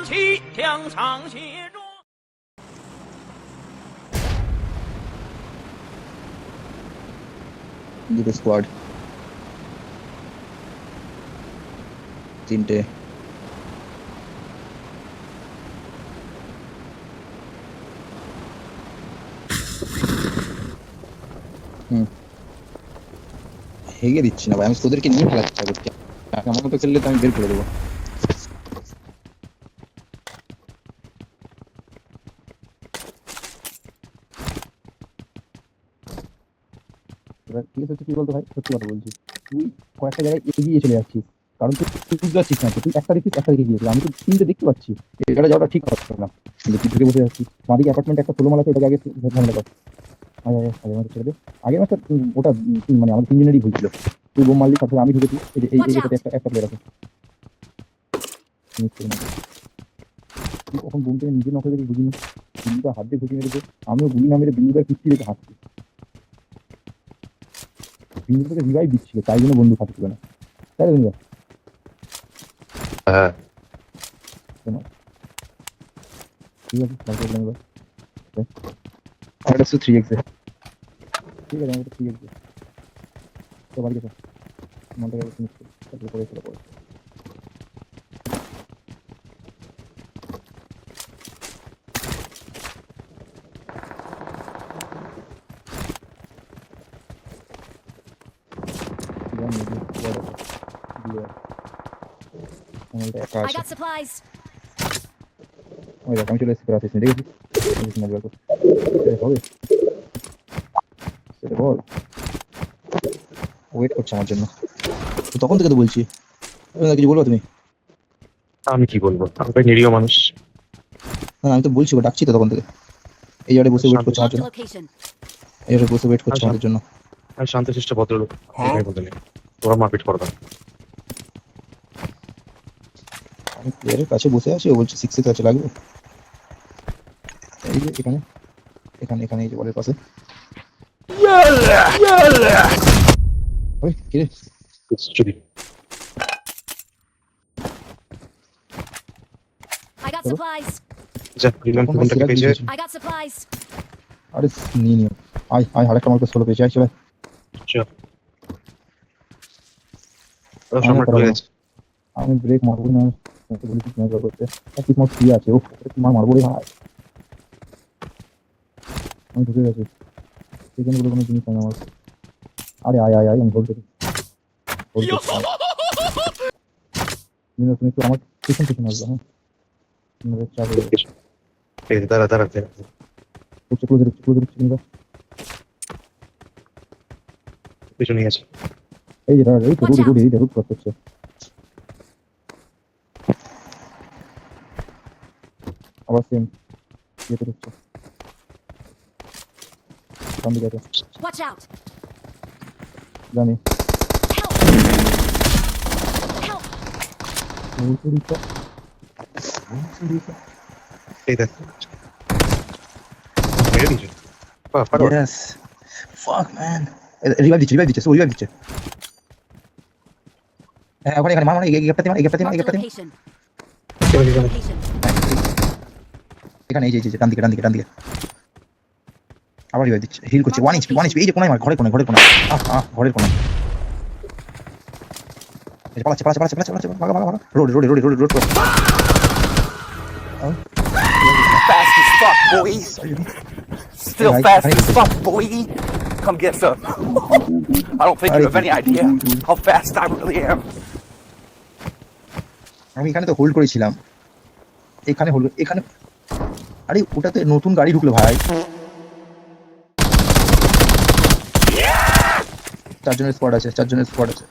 战旗将上写着。দুটো squad, তিনটে। হেগে দিচ্ছি না ভাই, আমি তোদেরকে নিয়ে খেলার চেষ্টা করছি। আমার মতো খেললে তো আমি বের করে দেবো। এবার ঠিক আছে, কি বলতো ভাই, সত্যি কথা বলছি, তুই কয়েকটা জায়গায় এগিয়ে চলে যাচ্ছিস, কারণ তুই বুঝতে পারছিস না তুই একটা দেখিস একটা দিকে গিয়েছিস, আমি তো তিনটে দেখতে পাচ্ছি, এটা যাওয়াটা ঠিক হচ্ছে না। কিন্তু তুই ঢুকে বসে যাচ্ছিস, বাদিকে অ্যাপার্টমেন্ট একটা খোলো মালা আছে, এটাকে আগে ঝামেলা কর। আগের মাসে ছেড়ে দে, আগের মাসটা ওটা মানে আমাদের তিনজনেরই ভুল ছিল। তুই বোম মারলি, তারপরে আমি ঢুকেছি, এই জায়গাতে একটা একটা প্লেয়ার আছে। তুই কখন বোম থেকে নিজে নক হয়ে বুঝিনি, বিন্দুটা হাত দিয়ে ঘুষি মেরেছে, আমিও গুলি না মেরে বিন্দুটার পিছটি রেখে হাঁটছি। বিন্দু থেকে রিভাইভ দিচ্ছিল, তাই জন্য বন্ধু থাকছিল না, তাই তো বন্ধু? হ্যাঁ, ঠিক আছে, তারপর এবার আমার 3x ঠিক আছে, আমার 3x তো বাড়ি গেছে মনটা গেছে ফিনিশ করে, তারপরে পরে চলে পড়ে I got supplies. ওই দেখ আমি চলে এসেছি, আসিস দেখেছি হবে সেটা বল, ওয়েট করছে আমার জন্য তো তখন থেকে তো বলছি। কিছু বলবো তুমি? আমি কি বলবো, আমি তো নিরীহ মানুষ। না আমি তো বলছি, ও ডাকছি তো তখন থেকে, এই জায়গায় বসে ওয়েট করছে আমার Marked a জন্য, location. এই জায়গায় বসে ওয়েট করছে আমাদের জন্য। আমি শান্তশিষ্ট ভদ্রলোক, এটাই বলতে নেই, তোরা মারপিট করবে। আমি প্লেয়ারের কাছে বসে আছি, ও বলছে 6 কাছে লাগবে। এই যে এখানে এখানে এখানে এই যে বলের পাশে। ওই কি রে? চুরি। I got supplies. যা রিলাম ফোনটাকে পেয়েছে। I got supplies. আরে নিয়ে নিও, আয় আয়, আরেকটা মার্কেট 16 পেয়েছি, আয় চলে। চল, সম্রাট হয়ে গেছে। আমি ব্রেক মারবো না, বলি কি না করতে, ঠিক মত কি আছে, ও তোমার মারবো রে ভাই। আমি ঢুকে গেছি, সেখানে বলে কোনো জিনিস নাই আমার। আরে আয় আয় আয়, আমি বলতে তুমি একটু আমার পিছন পিছন আসবে। হ্যাঁ চাপ হয়ে গেছে, এই দাঁড়া দাঁড়া দাঁড়া। ক্লোজে পিছনে আছে। এই যে এই তো রুট রুট ক্রস করছে। আবার সেম যেতে হচ্ছে, সামনে গেছে Watch out. জানি। Help. Help. এই দেখ, মেরে দিয়েছে। পারো। Yes. Fuck man. রিভাইভ দিচ্ছে, রিভাইভ দিচ্ছে। হ্যাঁ ওখানে এখানে মামা, এই গ্যাপটাতে মার, এই গ্যাপটাতে মার, এই Marked a গ্যাপটাতে। location. এখানে Location. এখানে এই যে ডান দিকে আবার রিভাইভ দিচ্ছে, হিল করছে 1 HP এই যে কোনায় মার, ঘরের কোনায় ঘরের কোনায়। এই যে পালাচ্ছে ভাগা road. Fast as fuck, boy. Still Hey, fast hey. as fuck, boy. Come get some. I don't think you have any idea how fast I really am. আমি এখানে তো হোল্ড করেছিলাম, এখানে হোল্ড, এখানে। আরে ওটাতে নতুন গাড়ি ঢুকলো ভাই। 4 জনের স্কোয়াড আছে।